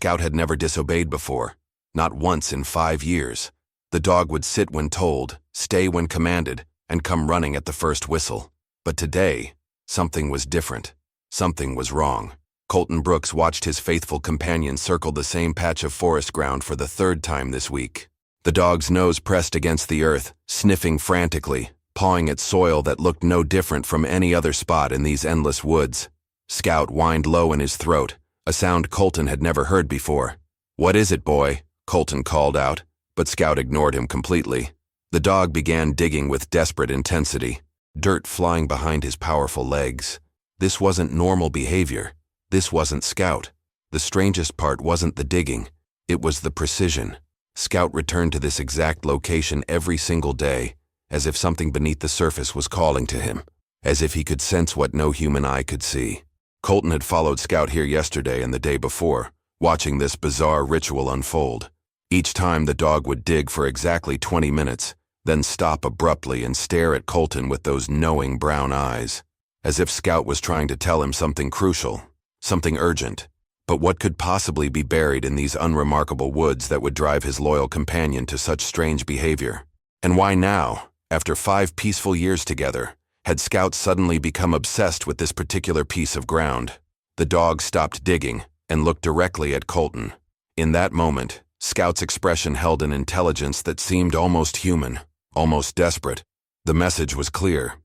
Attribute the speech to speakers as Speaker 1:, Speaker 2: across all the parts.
Speaker 1: Scout had never disobeyed before, not once in 5 years. The dog would sit when told, stay when commanded, and come running at the first whistle. But today, something was different. Something was wrong. Colton Brooks watched his faithful companion circle the same patch of forest ground for the 3rd time this week. The dog's nose pressed against the earth, sniffing frantically, pawing at soil that looked no different from any other spot in these endless woods. Scout whined low in his throat, a sound Colton had never heard before. "What is it, boy?" Colton called out, but Scout ignored him completely. The dog began digging with desperate intensity, dirt flying behind his powerful legs. This wasn't normal behavior. This wasn't Scout. The strangest part wasn't the digging. It was the precision. Scout returned to this exact location every single day, as if something beneath the surface was calling to him, as if he could sense what no human eye could see. Colton had followed Scout here yesterday and the day before, watching this bizarre ritual unfold. Each time the dog would dig for exactly 20 minutes, then stop abruptly and stare at Colton with those knowing brown eyes, as if Scout was trying to tell him something crucial, something urgent. But what could possibly be buried in these unremarkable woods that would drive his loyal companion to such strange behavior? And why now, after 5 peaceful years together, had Scout suddenly become obsessed with this particular piece of ground? The dog stopped digging and looked directly at Colton. In that moment, Scout's expression held an intelligence that seemed almost human, almost desperate. The message was clear.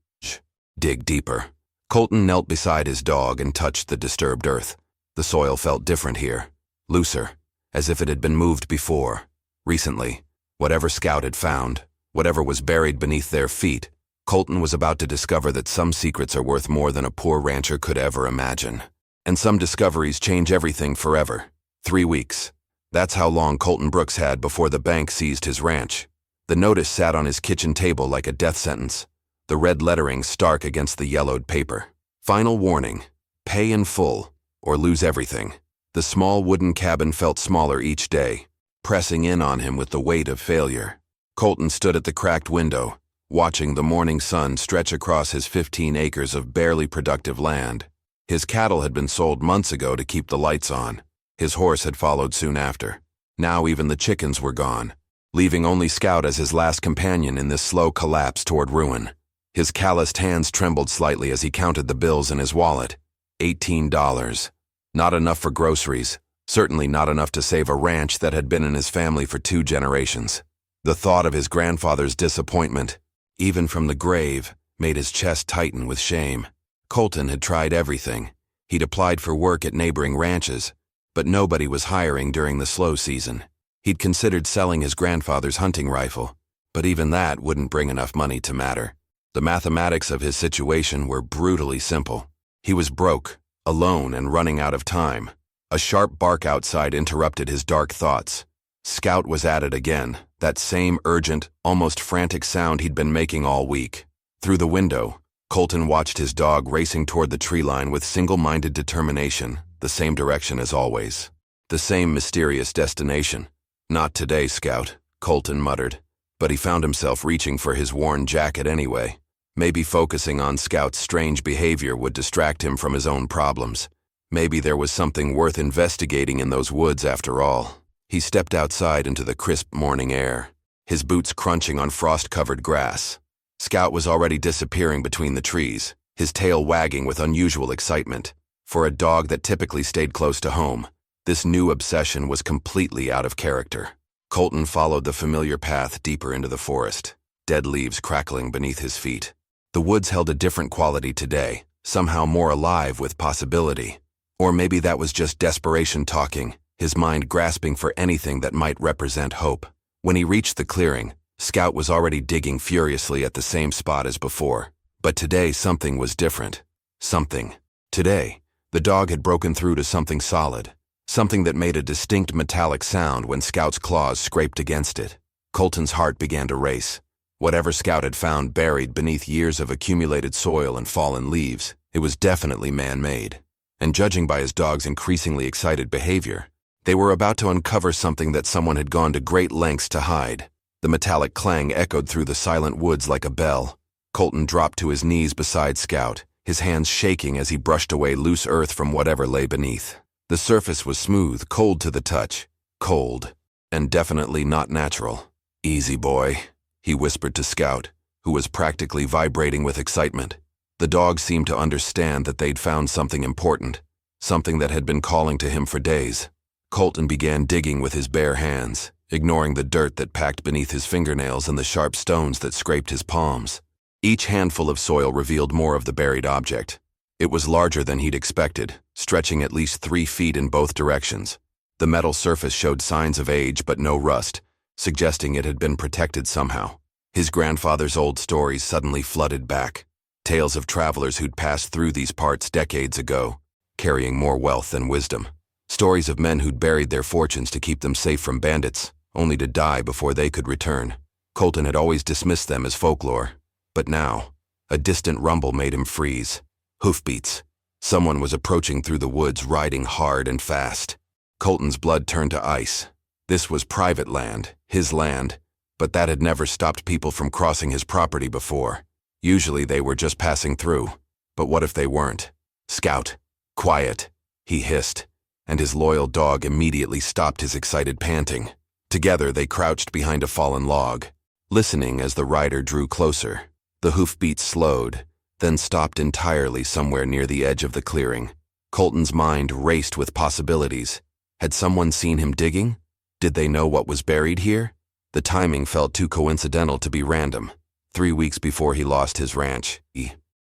Speaker 1: Dig deeper. Colton knelt beside his dog and touched the disturbed earth. The soil felt different here, looser, as if it had been moved before. Recently, whatever Scout had found, whatever was buried beneath their feet, Colton was about to discover that some secrets are worth more than a poor rancher could ever imagine. And some discoveries change everything forever. 3 weeks. That's how long Colton Brooks had before the bank seized his ranch. The notice sat on his kitchen table like a death sentence, the red lettering stark against the yellowed paper. Final warning: pay in full, or lose everything. The small wooden cabin felt smaller each day, pressing in on him with the weight of failure. Colton stood at the cracked window, watching the morning sun stretch across his 15 acres of barely productive land. His cattle had been sold months ago to keep the lights on. His horse had followed soon after. Now even the chickens were gone, leaving only Scout as his last companion in this slow collapse toward ruin. His calloused hands trembled slightly as he counted the bills in his wallet. $18. Not enough for groceries, certainly not enough to save a ranch that had been in his family for 2 generations. The thought of his grandfather's disappointment, even from the grave, made his chest tighten with shame. Colton had tried everything. He'd applied for work at neighboring ranches, but nobody was hiring during the slow season. He'd considered selling his grandfather's hunting rifle, but even that wouldn't bring enough money to matter. The mathematics of his situation were brutally simple. He was broke, alone, and running out of time. A sharp bark outside interrupted his dark thoughts. Scout was at it again, that same urgent, almost frantic sound he'd been making all week. Through the window, Colton watched his dog racing toward the tree line with single-minded determination, the same direction as always. The same mysterious destination. "Not today, Scout," Colton muttered, but he found himself reaching for his worn jacket anyway. Maybe focusing on Scout's strange behavior would distract him from his own problems. Maybe there was something worth investigating in those woods after all. He stepped outside into the crisp morning air, his boots crunching on frost-covered grass. Scout was already disappearing between the trees, his tail wagging with unusual excitement. For a dog that typically stayed close to home, this new obsession was completely out of character. Colton followed the familiar path deeper into the forest, dead leaves crackling beneath his feet. The woods held a different quality today, somehow more alive with possibility. Or maybe that was just desperation talking, his mind grasping for anything that might represent hope. When he reached the clearing, Scout was already digging furiously at the same spot as before. But today something was different. Something. Today, the dog had broken through to something solid, something that made a distinct metallic sound when Scout's claws scraped against it. Colton's heart began to race. Whatever Scout had found buried beneath years of accumulated soil and fallen leaves, it was definitely man-made. And judging by his dog's increasingly excited behavior, they were about to uncover something that someone had gone to great lengths to hide. The metallic clang echoed through the silent woods like a bell. Colton dropped to his knees beside Scout, his hands shaking as he brushed away loose earth from whatever lay beneath. The surface was smooth, cold to the touch. Cold, and definitely not natural. "Easy, boy," he whispered to Scout, who was practically vibrating with excitement. The dog seemed to understand that they'd found something important, something that had been calling to him for days. Colton began digging with his bare hands, ignoring the dirt that packed beneath his fingernails and the sharp stones that scraped his palms. Each handful of soil revealed more of the buried object. It was larger than he'd expected, stretching at least 3 feet in both directions. The metal surface showed signs of age but no rust, suggesting it had been protected somehow. His grandfather's old stories suddenly flooded back. Tales of travelers who'd passed through these parts decades ago, carrying more wealth than wisdom. Stories of men who'd buried their fortunes to keep them safe from bandits, only to die before they could return. Colton had always dismissed them as folklore, but now, a distant rumble made him freeze. Hoofbeats. Someone was approaching through the woods, riding hard and fast. Colton's blood turned to ice. This was private land, his land, but that had never stopped people from crossing his property before. Usually they were just passing through, but what if they weren't? "Scout, quiet," he hissed, and his loyal dog immediately stopped his excited panting. Together they crouched behind a fallen log, listening as the rider drew closer. The hoofbeats slowed, then stopped entirely somewhere near the edge of the clearing. Colton's mind raced with possibilities. Had someone seen him digging? Did they know what was buried here? The timing felt too coincidental to be random. 3 weeks before he lost his ranch,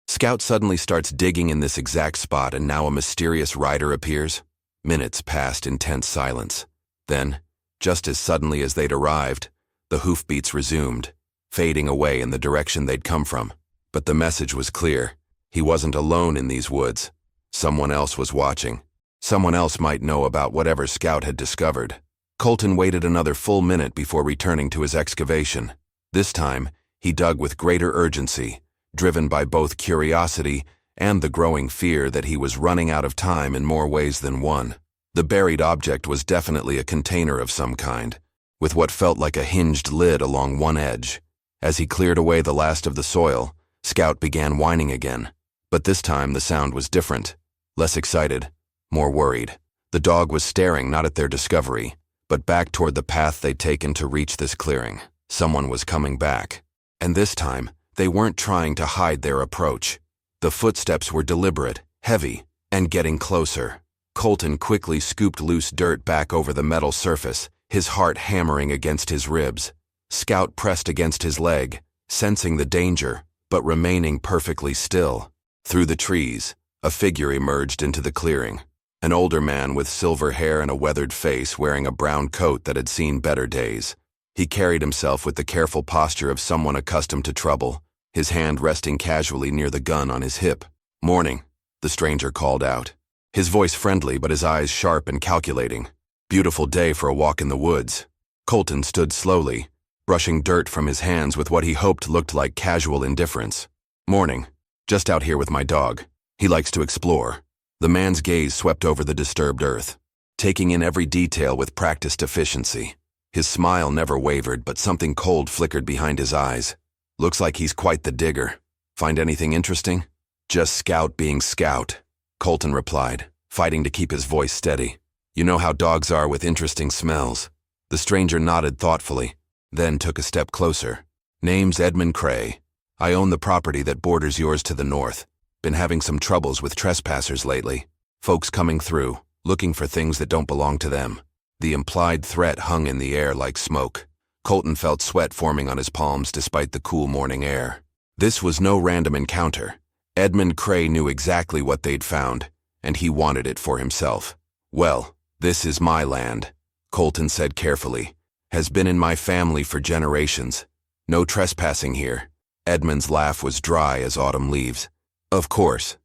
Speaker 1: Scout suddenly starts digging in this exact spot, and now a mysterious rider appears. Minutes passed in tense silence. Then, just as suddenly as they'd arrived, the hoofbeats resumed, fading away in the direction they'd come from. But the message was clear. He wasn't alone in these woods. Someone else was watching. Someone else might know about whatever Scout had discovered. Colton waited another full minute before returning to his excavation. This time, he dug with greater urgency, driven by both curiosity and the growing fear that he was running out of time in more ways than one. The buried object was definitely a container of some kind, with what felt like a hinged lid along one edge. As he cleared away the last of the soil, Scout began whining again. But this time the sound was different, less excited, more worried. The dog was staring not at their discovery, but back toward the path they'd taken to reach this clearing. Someone was coming back. And this time, they weren't trying to hide their approach. The footsteps were deliberate, heavy, and getting closer. Colton quickly scooped loose dirt back over the metal surface, his heart hammering against his ribs. Scout pressed against his leg, sensing the danger, but remaining perfectly still. Through the trees, a figure emerged into the clearing. An older man with silver hair and a weathered face, wearing a brown coat that had seen better days. He carried himself with the careful posture of someone accustomed to trouble, his hand resting casually near the gun on his hip. "Morning," the stranger called out, his voice friendly but his eyes sharp and calculating. "Beautiful day for a walk in the woods." Colton stood slowly, brushing dirt from his hands with what he hoped looked like casual indifference. "Morning. Just out here with my dog. He likes to explore." The man's gaze swept over the disturbed earth, taking in every detail with practiced efficiency. His smile never wavered, but something cold flickered behind his eyes. "Looks like he's quite the digger. Find anything interesting?" "Just Scout being Scout," Colton replied, fighting to keep his voice steady. "You know how dogs are with interesting smells." The stranger nodded thoughtfully, then took a step closer. "Name's Edmund Cray. I own the property that borders yours to the north. Been having some troubles with trespassers lately. Folks coming through, looking for things that don't belong to them." The implied threat hung in the air like smoke. Colton felt sweat forming on his palms despite the cool morning air. This was no random encounter. Edmund Cray knew exactly what they'd found, and he wanted it for himself. "Well, this is my land," Colton said carefully. "Has been in my family for generations. No trespassing here." Edmund's laugh was dry as autumn leaves. Of course.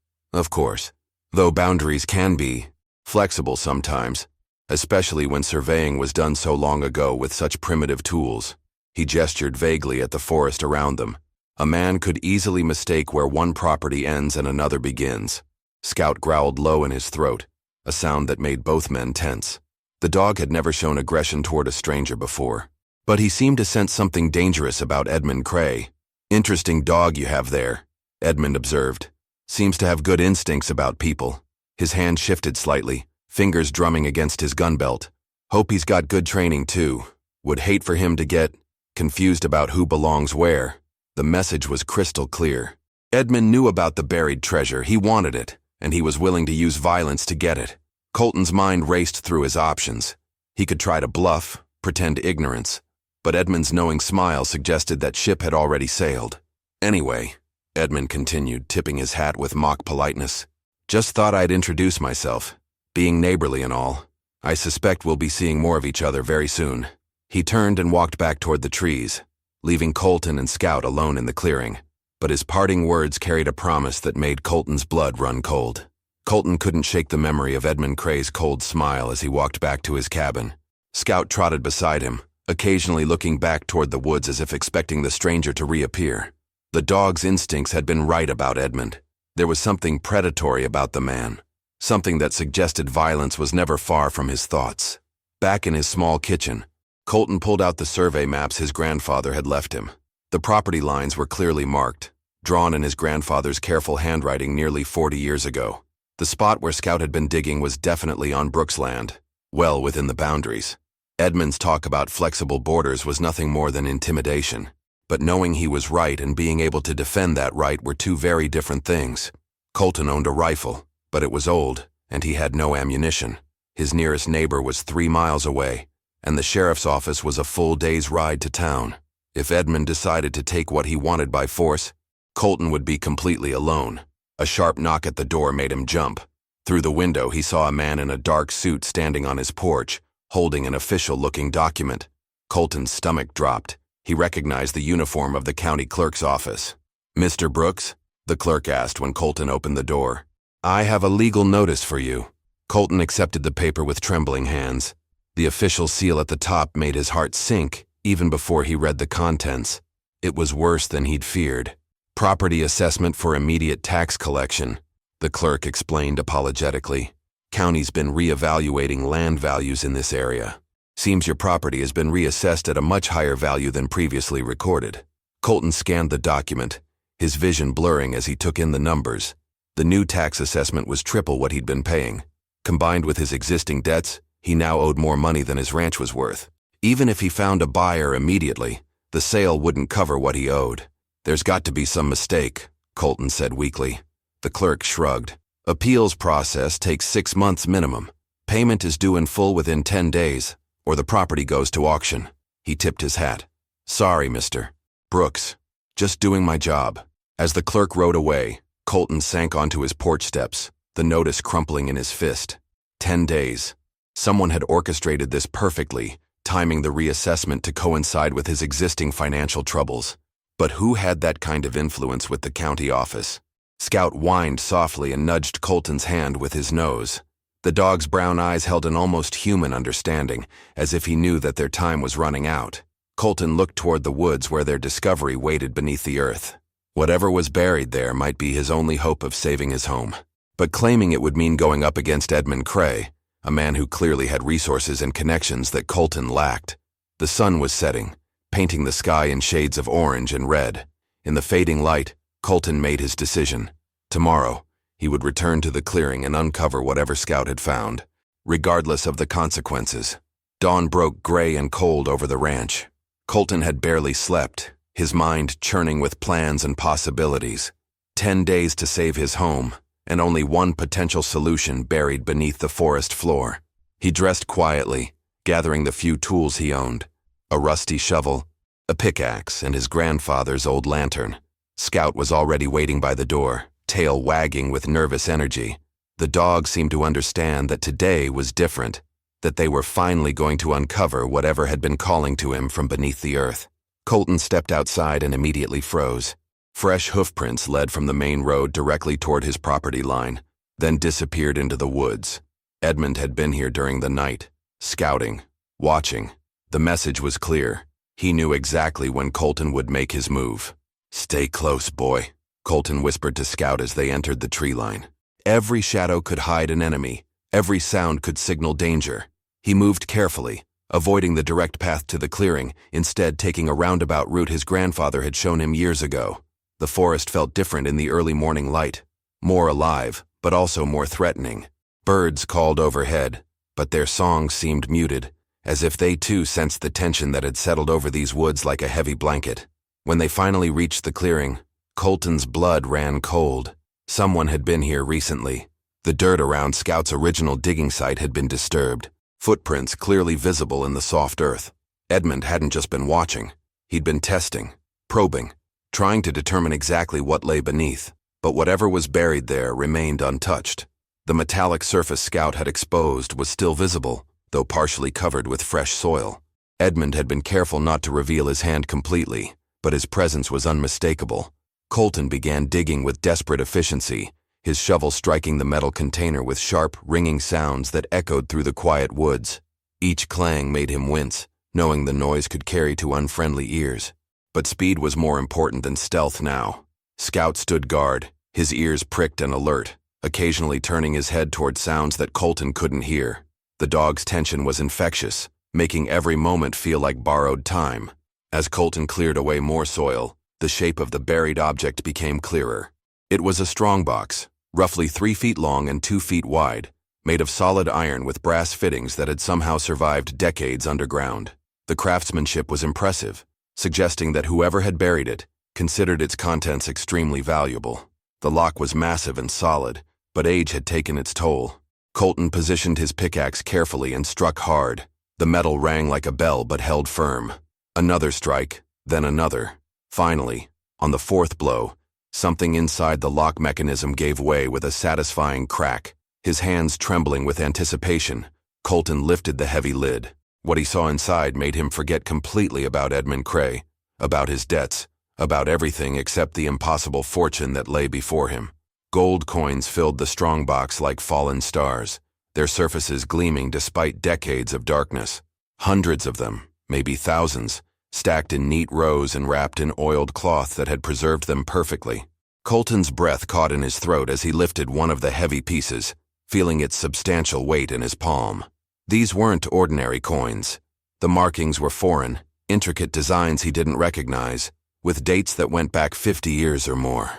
Speaker 1: Though boundaries can be flexible sometimes, especially when surveying was done so long ago with such primitive tools." He gestured vaguely at the forest around them. "A man could easily mistake where one property ends and another begins." Scout growled low in his throat, a sound that made both men tense. The dog had never shown aggression toward a stranger before, but he seemed to sense something dangerous about Edmund Cray. "Interesting dog you have there," Edmund observed. "Seems to have good instincts about people." His hand shifted slightly, fingers drumming against his gun belt. Hope he's got good training too. Would hate for him to get confused about who belongs where. The message was crystal clear. Edmund knew about the buried treasure, he wanted it, and he was willing to use violence to get it. Colton's mind raced through his options. He could try to bluff, pretend ignorance, but Edmund's knowing smile suggested that ship had already sailed. Anyway, Edmund continued, tipping his hat with mock politeness. Just thought I'd introduce myself, being neighborly and all. I suspect we'll be seeing more of each other very soon. He turned and walked back toward the trees, leaving Colton and Scout alone in the clearing. But his parting words carried a promise that made Colton's blood run cold. Colton couldn't shake the memory of Edmund Cray's cold smile as he walked back to his cabin. Scout trotted beside him, occasionally looking back toward the woods as if expecting the stranger to reappear. The dog's instincts had been right about Edmund. There was something predatory about the man. Something that suggested violence was never far from his thoughts. Back in his small kitchen, Colton pulled out the survey maps his grandfather had left him. The property lines were clearly marked, drawn in his grandfather's careful handwriting nearly 40 years ago. The spot where Scout had been digging was definitely on Brooks' land, well within the boundaries. Edmund's talk about flexible borders was nothing more than intimidation, but knowing he was right and being able to defend that right were two very different things. Colton owned a rifle, but it was old, and he had no ammunition. His nearest neighbor was 3 miles away, and the sheriff's office was a full day's ride to town. If Edmund decided to take what he wanted by force, Colton would be completely alone. A sharp knock at the door made him jump. Through the window, he saw a man in a dark suit standing on his porch, holding an official-looking document. Colton's stomach dropped. He recognized the uniform of the county clerk's office. "Mr. Brooks?" the clerk asked when Colton opened the door. "I have a legal notice for you." Colton accepted the paper with trembling hands. The official seal at the top made his heart sink even before he read the contents. It was worse than he'd feared. "Property assessment for immediate tax collection," the clerk explained apologetically. "County's been reevaluating land values in this area. Seems your property has been reassessed at a much higher value than previously recorded." Colton scanned the document, his vision blurring as he took in the numbers. The new tax assessment was triple what he'd been paying. Combined with his existing debts, he now owed more money than his ranch was worth. Even if he found a buyer immediately, the sale wouldn't cover what he owed. "There's got to be some mistake," Colton said weakly. The clerk shrugged. "Appeals process takes 6 months minimum. Payment is due in full within 10 days, or the property goes to auction." He tipped his hat. "Sorry, Mr. Brooks. Just doing my job." As the clerk rode away, Colton sank onto his porch steps, the notice crumpling in his fist. 10 days. Someone had orchestrated this perfectly, timing the reassessment to coincide with his existing financial troubles. But who had that kind of influence with the county office? Scout whined softly and nudged Colton's hand with his nose. The dog's brown eyes held an almost human understanding, as if he knew that their time was running out. Colton looked toward the woods where their discovery waited beneath the earth. Whatever was buried there might be his only hope of saving his home. But claiming it would mean going up against Edmund Cray, a man who clearly had resources and connections that Colton lacked. The sun was setting, painting the sky in shades of orange and red. In the fading light, Colton made his decision. Tomorrow, he would return to the clearing and uncover whatever Scout had found, regardless of the consequences. Dawn broke gray and cold over the ranch. Colton had barely slept, his mind churning with plans and possibilities. 10 days to save his home, and only one potential solution buried beneath the forest floor. He dressed quietly, gathering the few tools he owned: a rusty shovel, a pickaxe, and his grandfather's old lantern. Scout was already waiting by the door, tail wagging with nervous energy. The dog seemed to understand that today was different, that they were finally going to uncover whatever had been calling to him from beneath the earth. Colton stepped outside and immediately froze. Fresh hoofprints led from the main road directly toward his property line, then disappeared into the woods. Edmund had been here during the night, scouting, watching. The message was clear. He knew exactly when Colton would make his move. "Stay close, boy," Colton whispered to Scout as they entered the tree line. Every shadow could hide an enemy. Every sound could signal danger. He moved carefully, avoiding the direct path to the clearing, instead taking a roundabout route his grandfather had shown him years ago. The forest felt different in the early morning light, more alive, but also more threatening. Birds called overhead, but their songs seemed muted, as if they too sensed the tension that had settled over these woods like a heavy blanket. When they finally reached the clearing, Colton's blood ran cold. Someone had been here recently. The dirt around Scout's original digging site had been disturbed, footprints clearly visible in the soft earth. Edmund hadn't just been watching. He'd been testing, probing, trying to determine exactly what lay beneath. But whatever was buried there remained untouched. The metallic surface Scout had exposed was still visible, though partially covered with fresh soil. Edmund had been careful not to reveal his hand completely, but his presence was unmistakable. Colton began digging with desperate efficiency, his shovel striking the metal container with sharp, ringing sounds that echoed through the quiet woods. Each clang made him wince, knowing the noise could carry to unfriendly ears. But speed was more important than stealth now. Scout stood guard, his ears pricked and alert, occasionally turning his head toward sounds that Colton couldn't hear. The dog's tension was infectious, making every moment feel like borrowed time. As Colton cleared away more soil, the shape of the buried object became clearer. It was a strongbox, roughly 3 feet long and 2 feet wide, made of solid iron with brass fittings that had somehow survived decades underground. The craftsmanship was impressive, suggesting that whoever had buried it considered its contents extremely valuable. The lock was massive and solid, but age had taken its toll. Colton positioned his pickaxe carefully and struck hard. The metal rang like a bell but held firm. Another strike, then another. Finally, on the 4th blow, something inside the lock mechanism gave way with a satisfying crack. His hands trembling with anticipation, Colton lifted the heavy lid. What he saw inside made him forget completely about Edmund Cray, about his debts, about everything except the impossible fortune that lay before him. Gold coins filled the strongbox like fallen stars, their surfaces gleaming despite decades of darkness. Hundreds of them, maybe thousands, stacked in neat rows and wrapped in oiled cloth that had preserved them perfectly. Colton's breath caught in his throat as he lifted one of the heavy pieces, feeling its substantial weight in his palm. These weren't ordinary coins. The markings were foreign, intricate designs he didn't recognize, with dates that went back 50 years or more.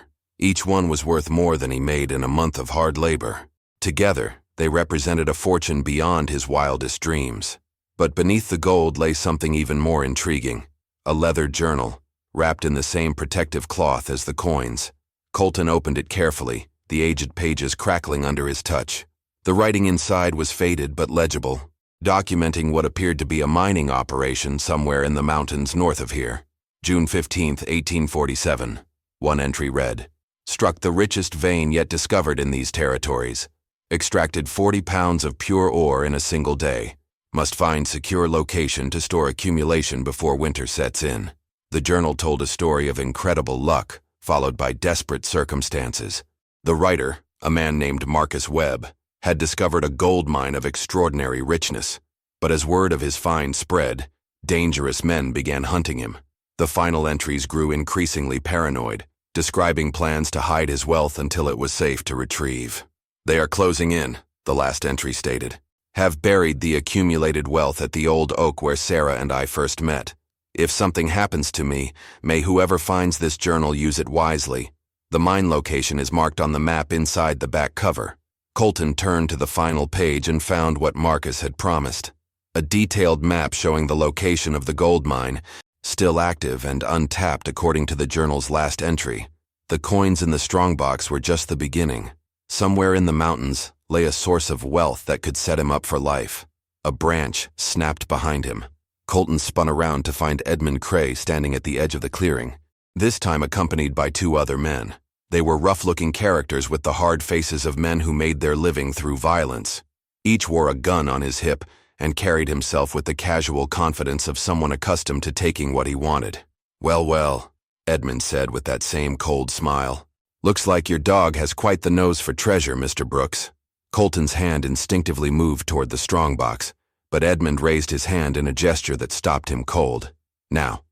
Speaker 1: Each one was worth more than he made in a month of hard labor. Together, they represented a fortune beyond his wildest dreams. But beneath the gold lay something even more intriguing, a leather journal, wrapped in the same protective cloth as the coins. Colton opened it carefully, the aged pages crackling under his touch. The writing inside was faded but legible, documenting what appeared to be a mining operation somewhere in the mountains north of here. June 15, 1847. One entry read, "Struck the richest vein yet discovered in these territories. Extracted 40 pounds of pure ore in a single day. Must find secure location to store accumulation before winter sets in." The journal told a story of incredible luck, followed by desperate circumstances. The writer, a man named Marcus Webb, had discovered a gold mine of extraordinary richness. But as word of his find spread, dangerous men began hunting him. The final entries grew increasingly paranoid, describing plans to hide his wealth until it was safe to retrieve. "They are closing in," the last entry stated. "Have buried the accumulated wealth at the old oak where Sarah and I first met. If something happens to me, may whoever finds this journal use it wisely. The mine location is marked on the map inside the back cover." Colton turned to the final page and found what Marcus had promised. A detailed map showing the location of the gold mine, still active and untapped according to the journal's last entry. The coins in the strongbox were just the beginning. Somewhere in the mountains lay a source of wealth that could set him up for life. A branch snapped behind him. Colton spun around to find Edmund Cray standing at the edge of the clearing, this time accompanied by 2 other men. They were rough-looking characters with the hard faces of men who made their living through violence. Each wore a gun on his hip and carried himself with the casual confidence of someone accustomed to taking what he wanted. "Well, well," Edmund said with that same cold smile. "Looks like your dog has quite the nose for treasure, Mr. Brooks." Colton's hand instinctively moved toward the strongbox, but Edmund raised his hand in a gesture that stopped him cold. Now,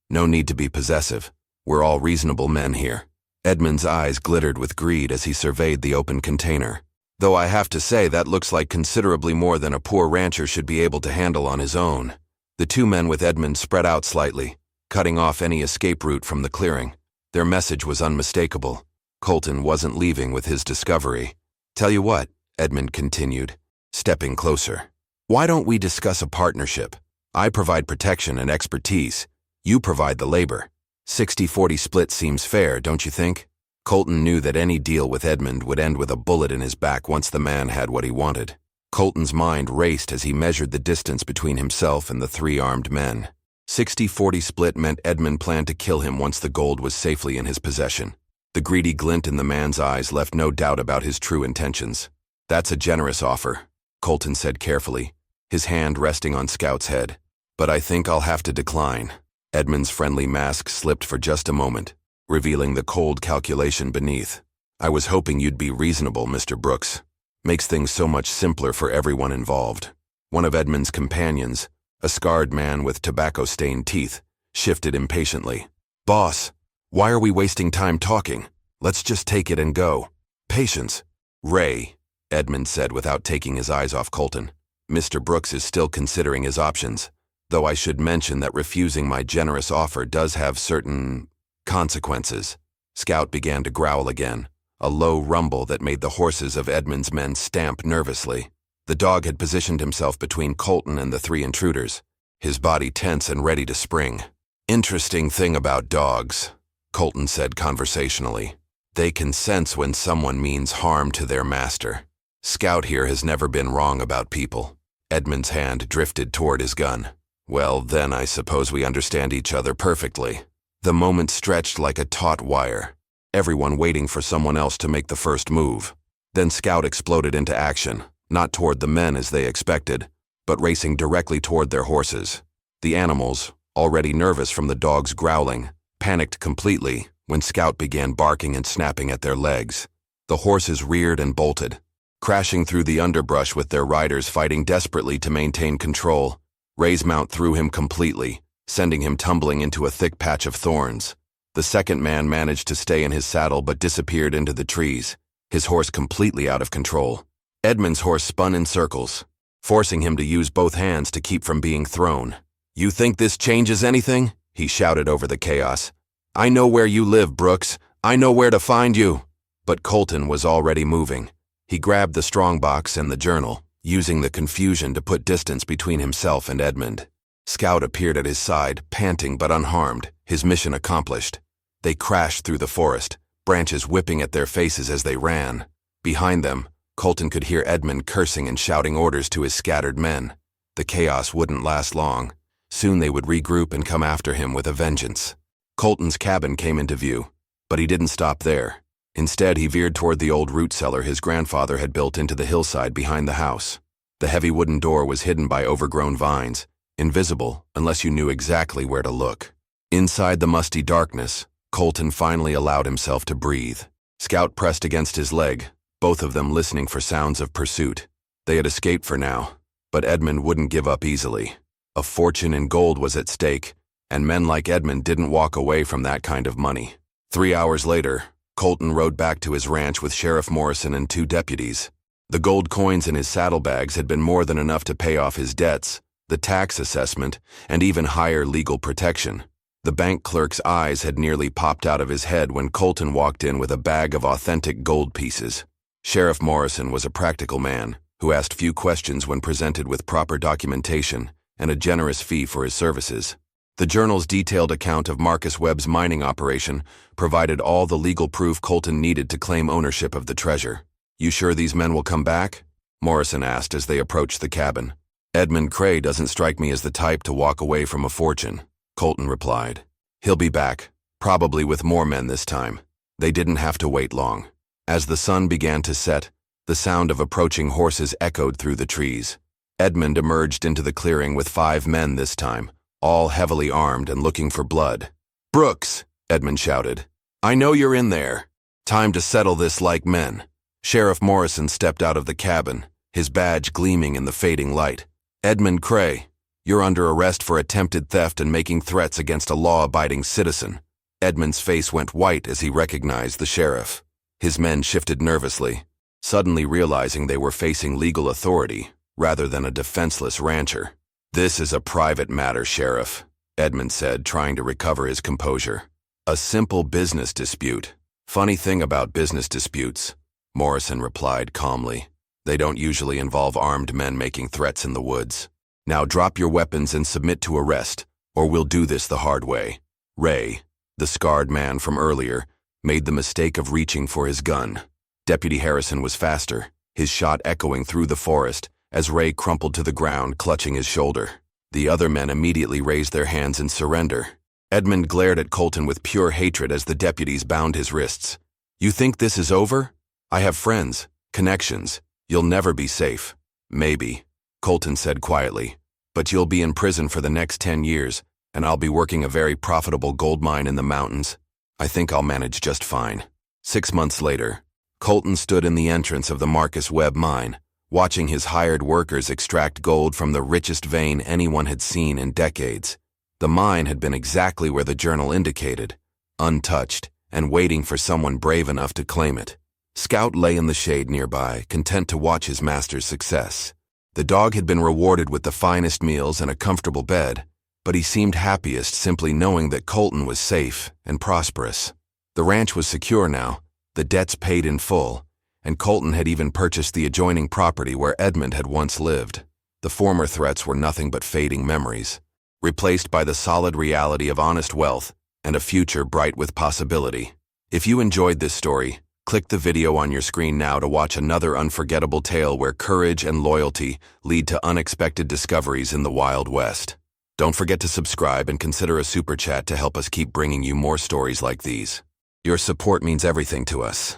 Speaker 1: no need to be possessive. We're all reasonable men here." Edmund's eyes glittered with greed as he surveyed the open container. "Though I have to say that looks like considerably more than a poor rancher should be able to handle on his own." The 2 men with Edmund spread out slightly, cutting off any escape route from the clearing. Their message was unmistakable. Colton wasn't leaving with his discovery. "Tell you what," Edmund continued, stepping closer. Why don't we discuss a partnership? I provide protection and expertise. You provide the labor. 60-40 split seems fair, don't you think? Colton knew that any deal with Edmund would end with a bullet in his back once the man had what he wanted. Colton's mind raced as he measured the distance between himself and the three armed men. 60-40 split meant Edmund planned to kill him once the gold was safely in his possession. The greedy glint in the man's eyes left no doubt about his true intentions. That's a generous offer, Colton said carefully, his hand resting on Scout's head. But I think I'll have to decline. Edmund's friendly mask slipped for just a moment, revealing the cold calculation beneath. I was hoping you'd be reasonable, Mr. Brooks. Makes things so much simpler for everyone involved. One of Edmund's companions, a scarred man with tobacco-stained teeth, shifted impatiently. Boss, why are we wasting time talking? Let's just take it and go. Patience. Ray, Edmund said without taking his eyes off Colton. Mr. Brooks is still considering his options, though I should mention that refusing my generous offer does have certain consequences. Scout began to growl again, a low rumble that made the horses of Edmund's men stamp nervously. The dog had positioned himself between Colton and the three intruders, his body tense and ready to spring. Interesting thing about dogs, Colton said conversationally. They can sense when someone means harm to their master. Scout here has never been wrong about people. Edmund's hand drifted toward his gun. Well, then I suppose we understand each other perfectly. The moment stretched like a taut wire, everyone waiting for someone else to make the first move. Then Scout exploded into action, not toward the men as they expected, but racing directly toward their horses. The animals, already nervous from the dog's growling, panicked completely when Scout began barking and snapping at their legs. The horses reared and bolted, crashing through the underbrush with their riders fighting desperately to maintain control. Ray's mount threw him completely, sending him tumbling into a thick patch of thorns. The second man managed to stay in his saddle but disappeared into the trees, his horse completely out of control. Edmund's horse spun in circles, forcing him to use both hands to keep from being thrown. You think this changes anything? He shouted over the chaos. I know where you live, Brooks. I know where to find you. But Colton was already moving. He grabbed the strongbox and the journal, using the confusion to put distance between himself and Edmund. Scout appeared at his side, panting but unharmed, his mission accomplished. They crashed through the forest, branches whipping at their faces as they ran. Behind them, Colton could hear Edmund cursing and shouting orders to his scattered men. The chaos wouldn't last long. Soon they would regroup and come after him with a vengeance. Colton's cabin came into view, but he didn't stop there. Instead, he veered toward the old root cellar his grandfather had built into the hillside behind the house. The heavy wooden door was hidden by overgrown vines, invisible unless you knew exactly where to look. Inside the musty darkness, Colton finally allowed himself to breathe. Scout pressed against his leg, both of them listening for sounds of pursuit. They had escaped for now, but Edmund wouldn't give up easily. A fortune in gold was at stake, and men like Edmund didn't walk away from that kind of money. 3 hours later, Colton rode back to his ranch with Sheriff Morrison and 2 deputies. The gold coins in his saddlebags had been more than enough to pay off his debts, the tax assessment, and even higher legal protection. The bank clerk's eyes had nearly popped out of his head when Colton walked in with a bag of authentic gold pieces. Sheriff Morrison was a practical man who asked few questions when presented with proper documentation and a generous fee for his services. The journal's detailed account of Marcus Webb's mining operation provided all the legal proof Colton needed to claim ownership of the treasure. You sure these men will come back? Morrison asked as they approached the cabin. Edmund Cray doesn't strike me as the type to walk away from a fortune, Colton replied. He'll be back, probably with more men this time. They didn't have to wait long. As the sun began to set, the sound of approaching horses echoed through the trees. Edmund emerged into the clearing with 5 men this time, all heavily armed and looking for blood. Brooks, Edmund shouted. I know you're in there. Time to settle this like men. Sheriff Morrison stepped out of the cabin, his badge gleaming in the fading light. Edmund Cray, you're under arrest for attempted theft and making threats against a law-abiding citizen. Edmund's face went white as he recognized the sheriff. His men shifted nervously, suddenly realizing they were facing legal authority rather than a defenseless rancher. This is a private matter, Sheriff, Edmund said, trying to recover his composure. A simple business dispute. Funny thing about business disputes, Morrison replied calmly. They don't usually involve armed men making threats in the woods. Now drop your weapons and submit to arrest, or we'll do this the hard way. Ray, the scarred man from earlier, made the mistake of reaching for his gun. Deputy Harrison was faster, his shot echoing through the forest as Ray crumpled to the ground, clutching his shoulder. The other men immediately raised their hands in surrender. Edmund glared at Colton with pure hatred as the deputies bound his wrists. "You think this is over? I have friends, connections. You'll never be safe." "Maybe," Colton said quietly, "but you'll be in prison for the next 10 years, and I'll be working a very profitable gold mine in the mountains. I think I'll manage just fine." 6 months later, Colton stood in the entrance of the Marcus Webb mine, watching his hired workers extract gold from the richest vein anyone had seen in decades. The mine had been exactly where the journal indicated, untouched and waiting for someone brave enough to claim it. Scout lay in the shade nearby, content to watch his master's success. The dog had been rewarded with the finest meals and a comfortable bed, but he seemed happiest simply knowing that Colton was safe and prosperous. The ranch was secure now, the debts paid in full, and Colton had even purchased the adjoining property where Edmund had once lived. The former threats were nothing but fading memories, replaced by the solid reality of honest wealth and a future bright with possibility. If you enjoyed this story, click the video on your screen now to watch another unforgettable tale where courage and loyalty lead to unexpected discoveries in the Wild West. Don't forget to subscribe and consider a super chat to help us keep bringing you more stories like these. Your support means everything to us.